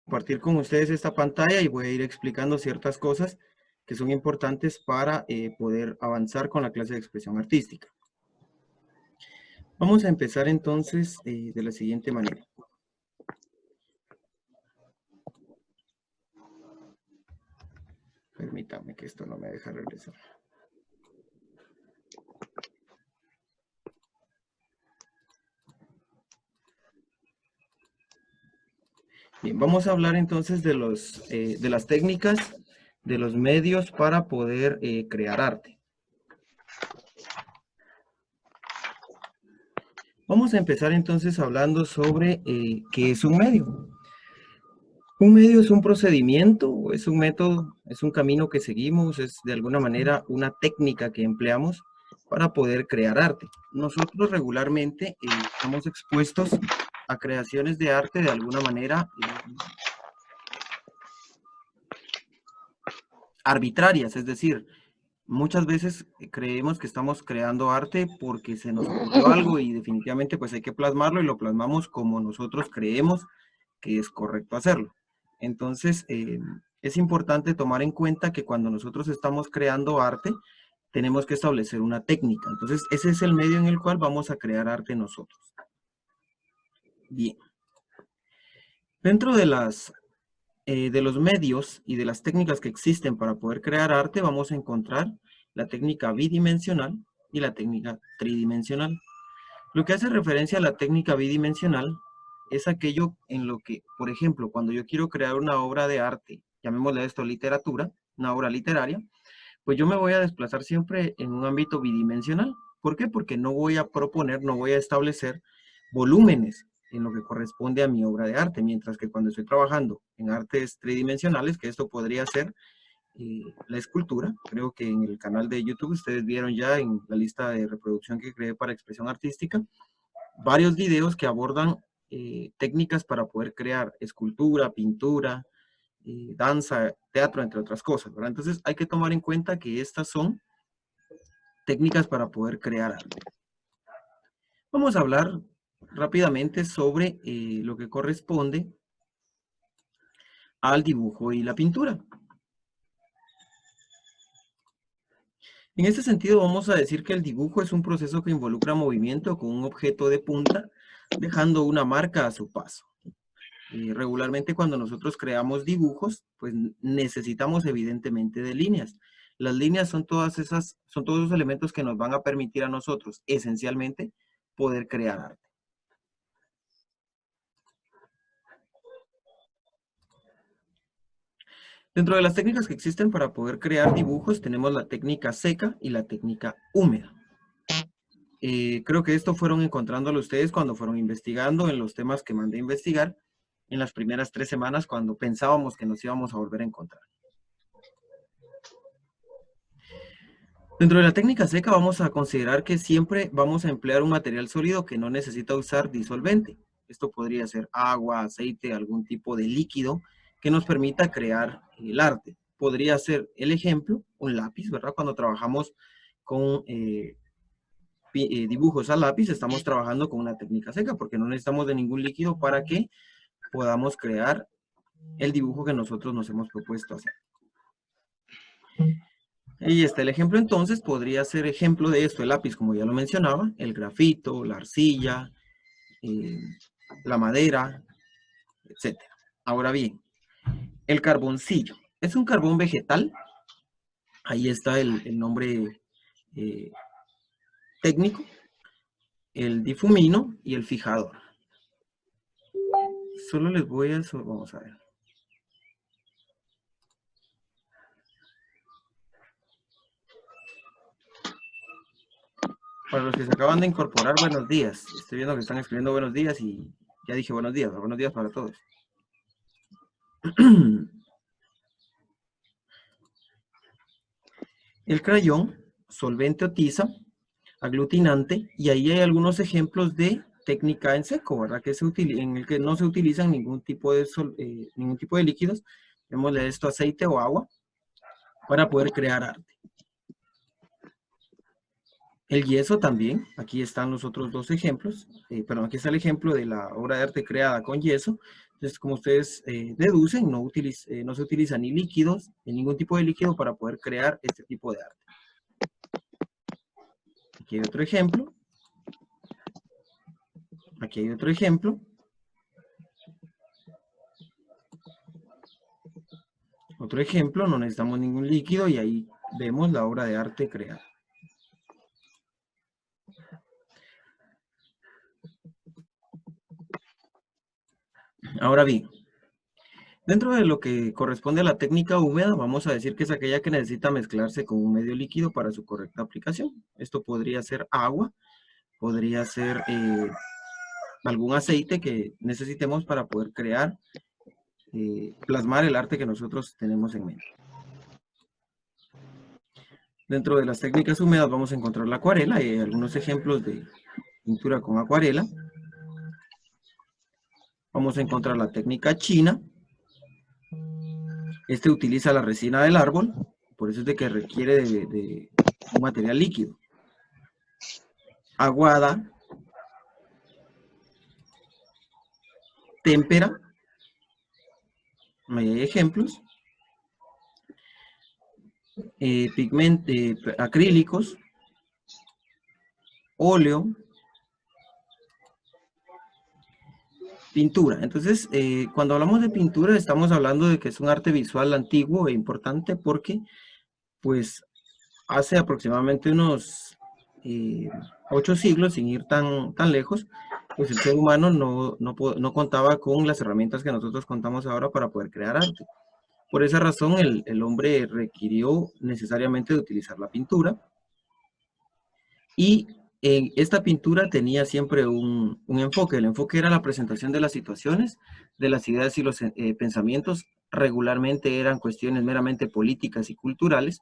compartir con ustedes esta pantalla y voy a ir explicando ciertas cosas que son importantes para poder avanzar con la clase de expresión artística. Vamos a empezar entonces de la siguiente manera. Permítame que esto no me deja regresar. Bien, vamos a hablar entonces de las técnicas, de los medios para poder crear arte. Vamos a empezar entonces hablando sobre qué es un medio. Un medio es un procedimiento, es un método, es un camino que seguimos, es de alguna manera una técnica que empleamos para poder crear arte. Nosotros regularmente estamos expuestos a creaciones de arte de alguna manera arbitrarias, es decir, muchas veces creemos que estamos creando arte porque se nos ocurrió algo y definitivamente pues hay que plasmarlo y lo plasmamos como nosotros creemos que es correcto hacerlo. Entonces, es importante tomar en cuenta que cuando nosotros estamos creando arte, tenemos que establecer una técnica. Entonces, ese es el medio en el cual vamos a crear arte nosotros. Bien. Dentro de los medios y de las técnicas que existen para poder crear arte, vamos a encontrar la técnica bidimensional y la técnica tridimensional. Lo que hace referencia a la técnica bidimensional es aquello en lo que, por ejemplo, cuando yo quiero crear una obra de arte, llamémosle esto literatura, una obra literaria, pues yo me voy a desplazar siempre en un ámbito bidimensional. ¿Por qué? Porque no voy a proponer, no voy a establecer volúmenes en lo que corresponde a mi obra de arte, mientras que cuando estoy trabajando en artes tridimensionales, que esto podría ser la escultura, creo que en el canal de YouTube ustedes vieron ya en la lista de reproducción que creé para expresión artística, varios videos que abordan técnicas para poder crear escultura, pintura, danza, teatro, entre otras cosas, ¿verdad? Entonces hay que tomar en cuenta que estas son técnicas para poder crear arte. Vamos a hablar rápidamente sobre lo que corresponde al dibujo y la pintura. En este sentido vamos a decir que el dibujo es un proceso que involucra movimiento con un objeto de punta, dejando una marca a su paso. Regularmente cuando nosotros creamos dibujos, pues necesitamos evidentemente de líneas. Las líneas son todos esos elementos que nos van a permitir a nosotros, esencialmente, poder crear arte. Dentro de las técnicas que existen para poder crear dibujos, tenemos la técnica seca y la técnica húmeda. Creo que esto fueron encontrándolo ustedes cuando fueron investigando en los temas que mandé a investigar en las primeras 3 semanas cuando pensábamos que nos íbamos a volver a encontrar. Dentro de la técnica seca vamos a considerar que siempre vamos a emplear un material sólido que no necesita usar disolvente. Esto podría ser agua, aceite, algún tipo de líquido que nos permita crear el arte. Podría ser el ejemplo, un lápiz, ¿verdad? Cuando trabajamos con dibujos a lápiz, estamos trabajando con una técnica seca porque no necesitamos de ningún líquido para que podamos crear el dibujo que nosotros nos hemos propuesto hacer. Y el ejemplo entonces podría ser ejemplo de esto, el lápiz, como ya lo mencionaba, el grafito, la arcilla, la madera, etc. Ahora bien, el carboncillo. Es un carbón vegetal. Ahí está el nombre técnico, el difumino y el fijador. Solo les voy a... Vamos a ver. Para los que se acaban de incorporar, buenos días. Estoy viendo que están escribiendo buenos días y ya dije buenos días para todos. El crayón, solvente o tiza, aglutinante, y ahí hay algunos ejemplos de técnica en seco, ¿verdad? En el que no se utilizan ningún tipo de líquidos, llamémosle esto aceite o agua, para poder crear arte. El yeso también, aquí están los otros dos ejemplos, perdón, aquí está el ejemplo de la obra de arte creada con yeso. Entonces, como ustedes deducen, no se utiliza ni líquidos, ni ningún tipo de líquido para poder crear este tipo de arte. Aquí hay otro ejemplo. Aquí hay otro ejemplo. Otro ejemplo, no necesitamos ningún líquido y ahí vemos la obra de arte creada. Ahora bien, dentro de lo que corresponde a la técnica húmeda, vamos a decir que es aquella que necesita mezclarse con un medio líquido para su correcta aplicación. Esto podría ser agua, podría ser algún aceite que necesitemos para poder crear, plasmar el arte que nosotros tenemos en mente. Dentro de las técnicas húmedas vamos a encontrar la acuarela y algunos ejemplos de pintura con acuarela. Vamos a encontrar la técnica china. Este utiliza la resina del árbol, por eso es de que requiere de un material líquido. Aguada, témpera, ahí hay ejemplos. Acrílicos, óleo, pintura. Entonces, cuando hablamos de pintura, estamos hablando de que es un arte visual antiguo e importante porque, pues, hace aproximadamente unos 8 siglos, sin ir tan lejos, pues el ser humano no contaba con las herramientas que nosotros contamos ahora para poder crear arte. Por esa razón, el hombre requirió necesariamente de utilizar la pintura. Y esta pintura tenía siempre un enfoque. El enfoque era la presentación de las situaciones, de las ideas y los pensamientos. Regularmente eran cuestiones meramente políticas y culturales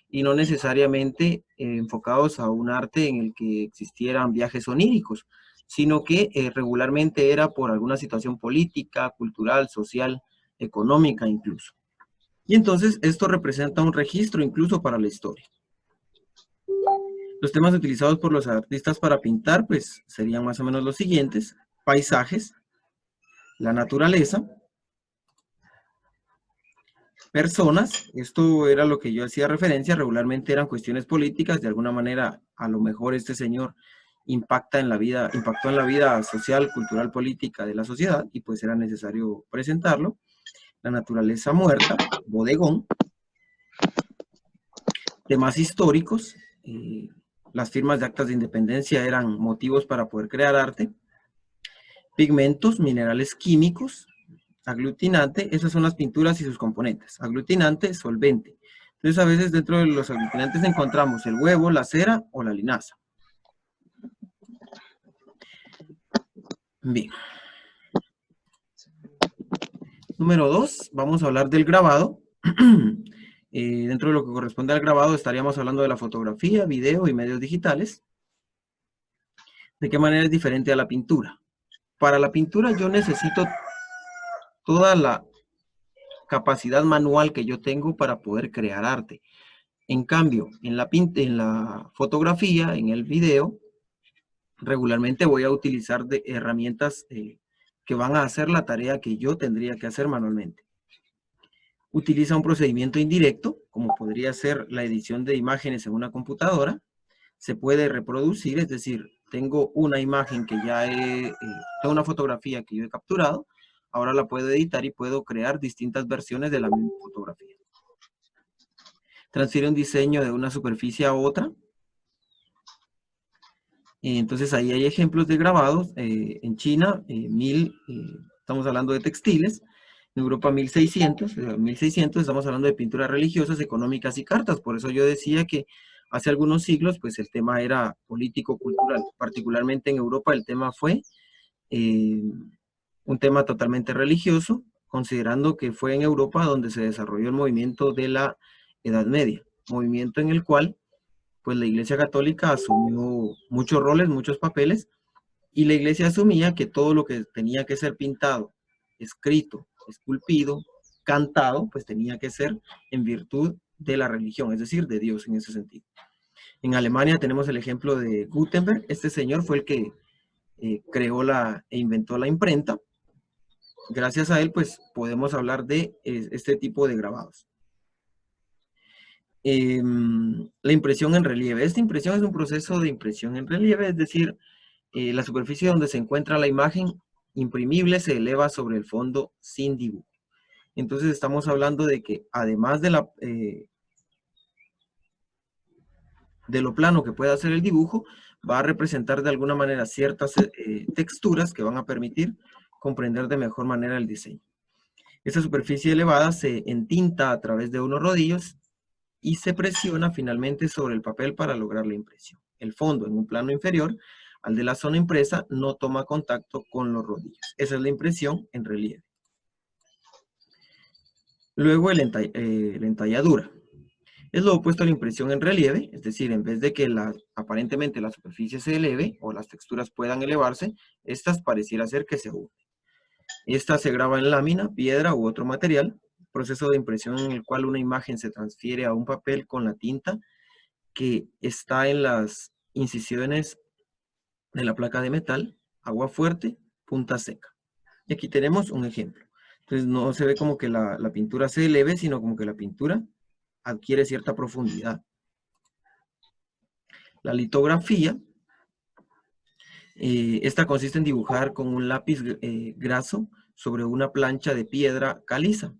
y no necesariamente enfocados a un arte en el que existieran viajes oníricos, sino que regularmente era por alguna situación política, cultural, social, económica incluso. Y entonces esto representa un registro incluso para la historia. Los temas utilizados por los artistas para pintar, pues, serían más o menos los siguientes: paisajes, la naturaleza, personas. Esto era lo que yo hacía referencia, regularmente eran cuestiones políticas, de alguna manera, a lo mejor este señor impactó en la vida social, cultural, política de la sociedad, y pues era necesario presentarlo. La naturaleza muerta, bodegón, temas históricos, las firmas de actas de independencia eran motivos para poder crear arte. Pigmentos, minerales químicos, aglutinante, esas son las pinturas y sus componentes. Aglutinante, solvente. Entonces a veces dentro de los aglutinantes encontramos el huevo, la cera o la linaza. Bien. Número 2, vamos a hablar del grabado. Dentro de lo que corresponde al grabado estaríamos hablando de la fotografía, video y medios digitales. ¿De qué manera es diferente a la pintura? Para la pintura yo necesito toda la capacidad manual que yo tengo para poder crear arte. En cambio, en la fotografía, en el video, regularmente voy a utilizar herramientas que van a hacer la tarea que yo tendría que hacer manualmente. Utiliza un procedimiento indirecto, como podría ser la edición de imágenes en una computadora. Se puede reproducir, es decir, tengo una imagen que tengo una fotografía que yo he capturado, ahora la puedo editar y puedo crear distintas versiones de la misma fotografía. Transfiere un diseño de una superficie a otra. Entonces ahí hay ejemplos de grabados. En China, estamos hablando de textiles. En Europa 1600, estamos hablando de pinturas religiosas, económicas y cartas. Por eso yo decía que hace algunos siglos, pues el tema era político-cultural. Particularmente en Europa el tema fue un tema totalmente religioso, considerando que fue en Europa donde se desarrolló el movimiento de la Edad Media. Movimiento en el cual pues la Iglesia Católica asumió muchos roles, muchos papeles, y la Iglesia asumía que todo lo que tenía que ser pintado, escrito, esculpido, cantado, pues tenía que ser en virtud de la religión, es decir, de Dios en ese sentido. En Alemania tenemos el ejemplo de Gutenberg. Este señor fue el que creó e inventó la imprenta. Gracias a él, pues, podemos hablar de este tipo de grabados. La impresión en relieve. Esta impresión es un proceso de impresión en relieve, es decir, la superficie donde se encuentra la imagen imprimible se eleva sobre el fondo sin dibujo. Entonces estamos hablando de que además de lo plano que puede hacer el dibujo, va a representar de alguna manera ciertas texturas que van a permitir comprender de mejor manera el diseño. Esta superficie elevada se entinta a través de unos rodillos y se presiona finalmente sobre el papel para lograr la impresión. El fondo en un plano inferior al de la zona impresa no toma contacto con los rodillos. Esa es la impresión en relieve. Luego la entalladura. Es lo opuesto a la impresión en relieve, es decir, en vez de que aparentemente la superficie se eleve o las texturas puedan elevarse, estas pareciera ser que se hunden. Esta se graba en lámina, piedra u otro material, proceso de impresión en el cual una imagen se transfiere a un papel con la tinta que está en las incisiones de la placa de metal, agua fuerte, punta seca. Y aquí tenemos un ejemplo. Entonces no se ve como que la pintura se eleve, sino como que la pintura adquiere cierta profundidad. La litografía, esta consiste en dibujar con un lápiz graso sobre una plancha de piedra caliza.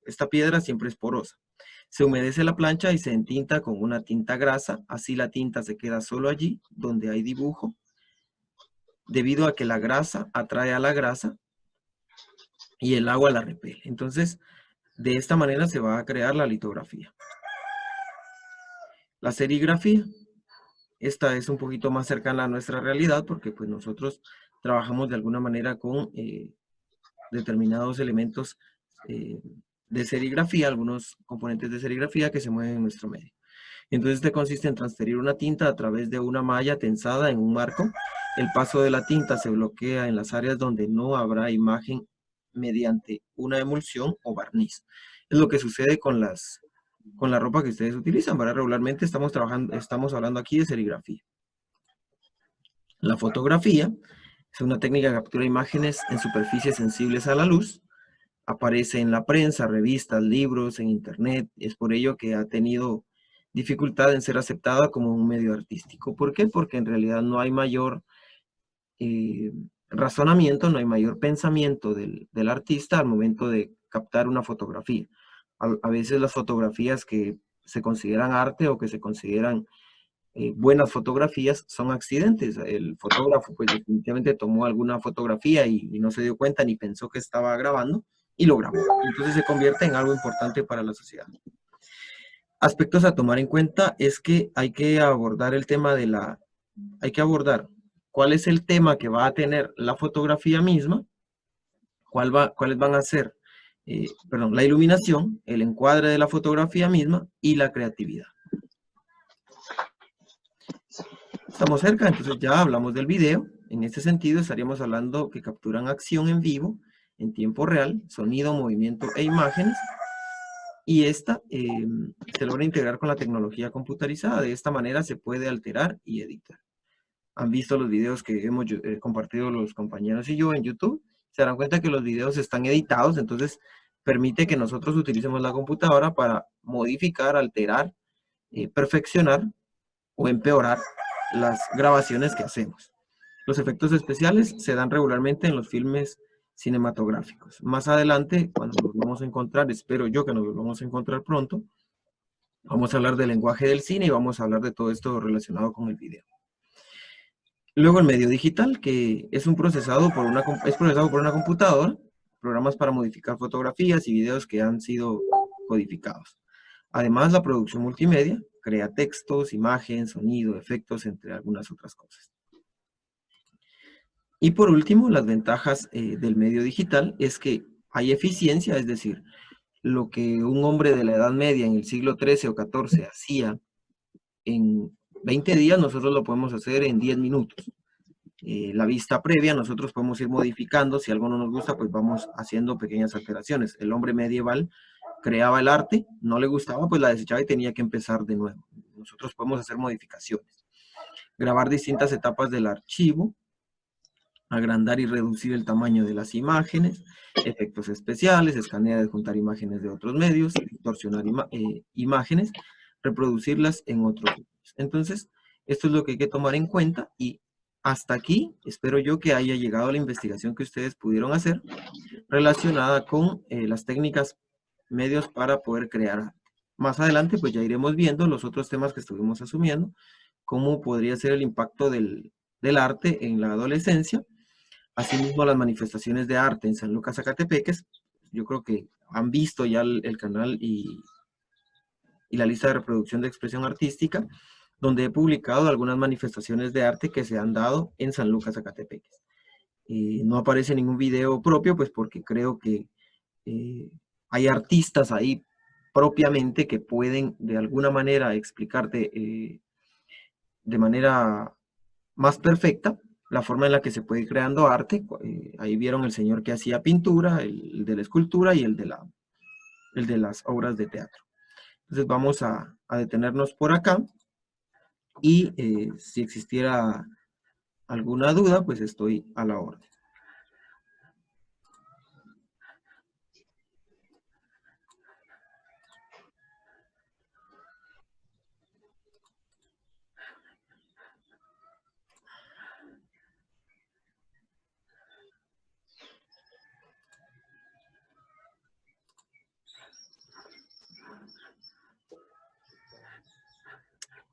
Esta piedra siempre es porosa. Se humedece la plancha y se entinta con una tinta grasa, así la tinta se queda solo allí donde hay dibujo, debido a que la grasa atrae a la grasa y el agua la repele. Entonces, de esta manera se va a crear la litografía. La serigrafía. Esta es un poquito más cercana a nuestra realidad porque pues nosotros trabajamos de alguna manera con determinados elementos de serigrafía, algunos componentes de serigrafía que se mueven en nuestro medio. Entonces este consiste en transferir una tinta a través de una malla tensada en un marco. El paso de la tinta se bloquea en las áreas donde no habrá imagen mediante una emulsión o barniz. Es lo que sucede con la ropa que ustedes utilizan, ¿verdad? Regularmente estamos hablando aquí de serigrafía. La fotografía es una técnica que captura imágenes en superficies sensibles a la luz. Aparece en la prensa, revistas, libros, en internet. Es por ello que ha tenido dificultad en ser aceptada como un medio artístico. ¿Por qué? Porque en realidad no hay mayor razonamiento, no hay mayor pensamiento del artista al momento de captar una fotografía. A veces las fotografías que se consideran arte o que se consideran buenas fotografías son accidentes. El fotógrafo pues definitivamente tomó alguna fotografía y no se dio cuenta ni pensó que estaba grabando y lo grabó. Entonces se convierte en algo importante para la sociedad. Aspectos a tomar en cuenta es que hay que abordar el tema hay que abordar cuál es el tema que va a tener la fotografía misma, cuáles van a ser, la iluminación, el encuadre de la fotografía misma y la creatividad. Estamos cerca, entonces ya hablamos del video. En este sentido estaríamos hablando que capturan acción en vivo, en tiempo real, sonido, movimiento e imágenes. Y esta se logra integrar con la tecnología computarizada. De esta manera se puede alterar y editar. Han visto los videos que hemos compartido los compañeros y yo en YouTube. Se darán cuenta que los videos están editados, entonces permite que nosotros utilicemos la computadora para modificar, alterar, perfeccionar o empeorar las grabaciones que hacemos. Los efectos especiales se dan regularmente en los filmes cinematográficos. Más adelante, cuando nos vamos a encontrar, espero yo que nos vamos a encontrar pronto, vamos a hablar del lenguaje del cine y vamos a hablar de todo esto relacionado con el video. Luego el medio digital, que es procesado por una computadora, programas para modificar fotografías y videos que han sido codificados. Además, la producción multimedia crea textos, imagen, sonido, efectos, entre algunas otras cosas. Y por último, las ventajas del medio digital es que hay eficiencia, es decir, lo que un hombre de la Edad Media en el siglo XIII o XIV hacía en 20 días, nosotros lo podemos hacer en 10 minutos. La vista previa, nosotros podemos ir modificando, si algo no nos gusta, pues vamos haciendo pequeñas alteraciones. El hombre medieval creaba el arte, no le gustaba, pues la desechaba y tenía que empezar de nuevo. nosotros podemos hacer modificaciones. Grabar distintas etapas del archivo, agrandar y reducir el tamaño de las imágenes, efectos especiales, escanear y adjuntar imágenes de otros medios, distorsionar imágenes, reproducirlas en otros medios. Entonces, esto es lo que hay que tomar en cuenta y hasta aquí espero yo que haya llegado la investigación que ustedes pudieron hacer relacionada con las técnicas, medios para poder crear arte. Más adelante pues ya iremos viendo los otros temas que estuvimos asumiendo, cómo podría ser el impacto del arte en la adolescencia. Asimismo, las manifestaciones de arte en San Lucas, Zacatepeques. Yo creo que han visto ya el canal y la lista de reproducción de expresión artística, donde he publicado algunas manifestaciones de arte que se han dado en San Lucas, Zacatepeques. No aparece ningún video propio, pues porque creo que hay artistas ahí propiamente que pueden de alguna manera explicarte de manera más perfecta la forma en la que se puede ir creando arte. Ahí vieron el señor que hacía pintura, el de la escultura y el de las obras de teatro. Entonces vamos a detenernos por acá y si existiera alguna duda, pues estoy a la orden.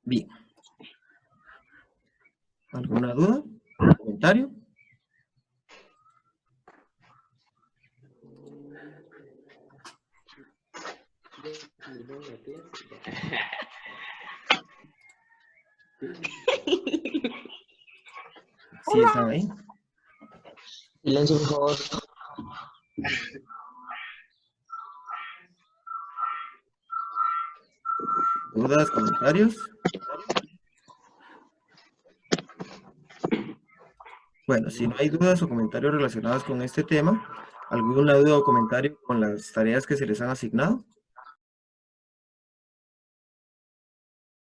Bien. ¿Alguna duda? ¿Comentario? ¿Sí están ahí? Silencio, por favor. ¿Dudas, comentarios? Bueno, si no hay dudas o comentarios relacionados con este tema, ¿alguna duda o comentario con las tareas que se les han asignado?